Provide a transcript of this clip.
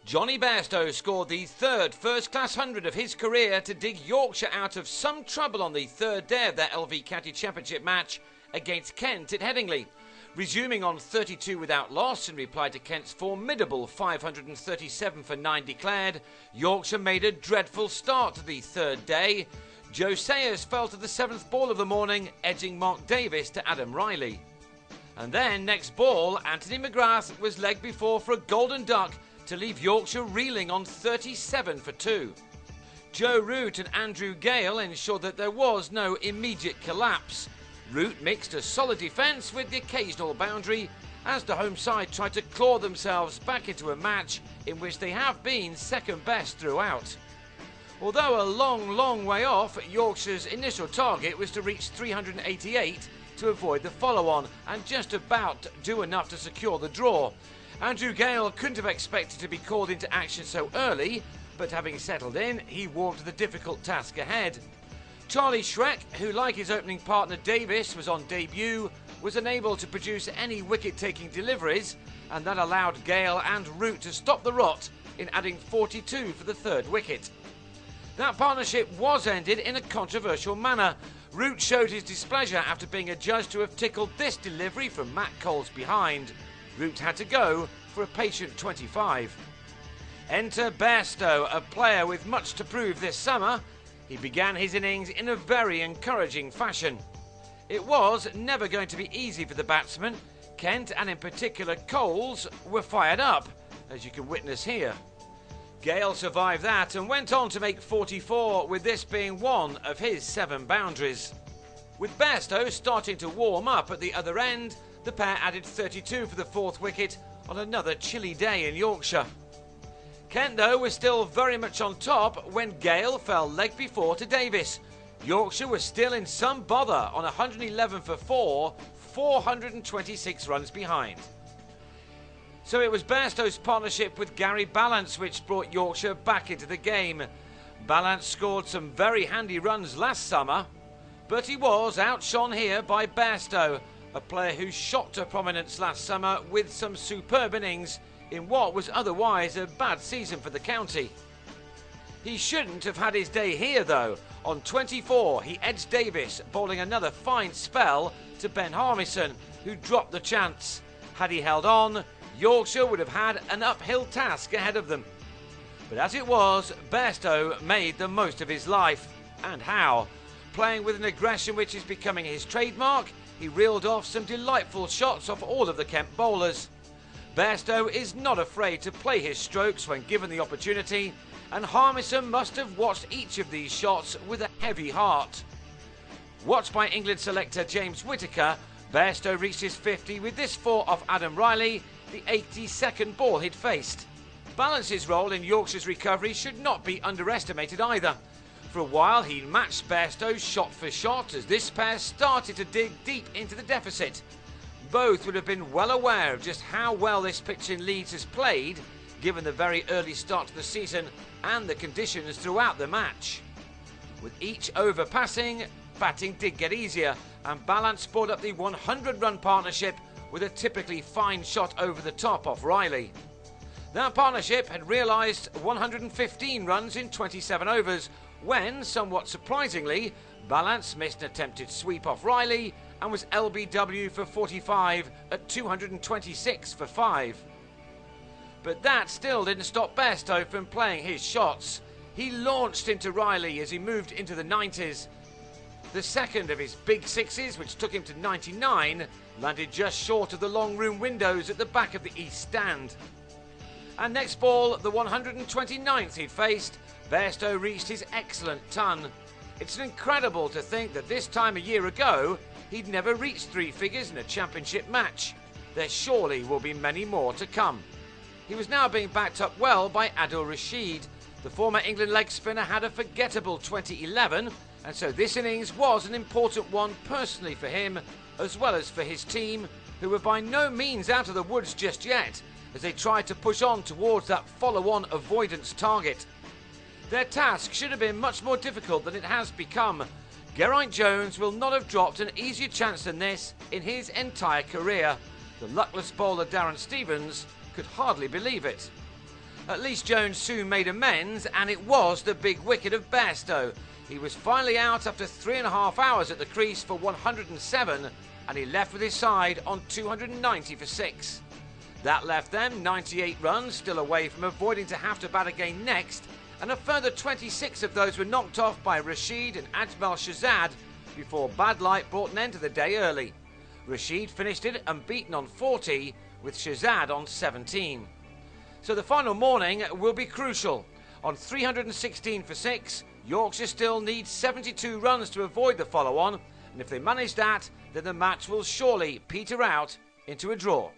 Jonny Bairstow scored the third first-class 100 of his career to dig Yorkshire out of some trouble on the third day of their LV County Championship match against Kent at Headingley. Resuming on 32 without loss in reply to Kent's formidable 537 for 9 declared, Yorkshire made a dreadful start to the third day. Joe Sayers fell to the 7th ball of the morning, edging Mark Davis to Adam Riley. And then, next ball, Anthony McGrath was legged before for a golden duck to leave Yorkshire reeling on 37 for 2. Joe Root and Andrew Gale ensured that there was no immediate collapse. Root mixed a solid defence with the occasional boundary as the home side tried to claw themselves back into a match in which they have been second best throughout. Although a long way off, Yorkshire's initial target was to reach 388 to avoid the follow-on and just about do enough to secure the draw. Andrew Gale couldn't have expected to be called into action so early, but having settled in, he warmed to the difficult task ahead. Charlie Schreck, who like his opening partner Davis was on debut, was unable to produce any wicket-taking deliveries, and that allowed Gale and Root to stop the rot in adding 42 for the third wicket. That partnership was ended in a controversial manner. Root showed his displeasure after being adjudged to have tickled this delivery from Matt Cole's behind. Root had to go for a patient 25. Enter Bairstow, a player with much to prove this summer. He began his innings in a very encouraging fashion. It was never going to be easy for the batsman. Kent, and in particular Coles, were fired up, as you can witness here. Gale survived that and went on to make 44, with this being one of his 7 boundaries. With Bairstow starting to warm up at the other end, the pair added 32 for the 4th wicket on another chilly day in Yorkshire. Kent, though, was still very much on top when Gale fell leg before to Davis. Yorkshire was still in some bother on 111 for 4, 426 runs behind. So it was Bairstow's partnership with Gary Ballance which brought Yorkshire back into the game. Ballance scored some very handy runs last summer, but he was outshone here by Bairstow, a player who shot to prominence last summer with some superb innings in what was otherwise a bad season for the county. He shouldn't have had his day here though. On 24 he edged Davis, bowling another fine spell to Ben Harmison, who dropped the chance. Had he held on, Yorkshire would have had an uphill task ahead of them. But as it was, Bairstow made the most of his life. And how? Playing with an aggression which is becoming his trademark, he reeled off some delightful shots off all of the Kent bowlers. Bairstow is not afraid to play his strokes when given the opportunity, and Harmison must have watched each of these shots with a heavy heart. Watched by England selector James Whittaker, Bairstow reached his 50 with this 4 off Adam Riley, the 82nd ball he'd faced. Balance's role in Yorkshire's recovery should not be underestimated either. For a while he matched Bairstow shot for shot as this pair started to dig deep into the deficit. Both would have been well aware of just how well this pitch in Leeds has played, given the very early start to the season and the conditions throughout the match. With each over passing, batting did get easier, and Ballance scored up the 100-run partnership with a typically fine shot over the top off Riley. That partnership had realised 115 runs in 27 overs, when, somewhat surprisingly, Ballance missed an attempted sweep off Riley and was LBW for 45 at 226 for 5. But that still didn't stop Bairstow from playing his shots. He launched into Riley as he moved into the 90s. The second of his big sixes, which took him to 99, landed just short of the long room windows at the back of the east stand. And next ball, the 129th he'd faced, Bairstow reached his excellent ton. It's incredible to think that this time a year ago, he'd never reached 3 figures in a championship match. There surely will be many more to come. He was now being backed up well by Adil Rashid. The former England leg spinner had a forgettable 2011, and so this innings was an important one personally for him, as well as for his team, who were by no means out of the woods just yet, as they tried to push on towards that follow-on avoidance target. Their task should have been much more difficult than it has become. Geraint Jones will not have dropped an easier chance than this in his entire career. The luckless bowler Darren Stevens could hardly believe it. At least Jones soon made amends, and it was the big wicket of Bairstow. He was finally out after 3.5 hours at the crease for 107, and he left with his side on 290 for 6. That left them 98 runs, still away from avoiding to have to bat again next, and a further 26 of those were knocked off by Rashid and Ajmal Shahzad before bad light brought an end to the day early. Rashid finished it unbeaten on 40, with Shahzad on 17. So the final morning will be crucial. On 316 for 6, Yorkshire still needs 72 runs to avoid the follow-on, and if they manage that, then the match will surely peter out into a draw.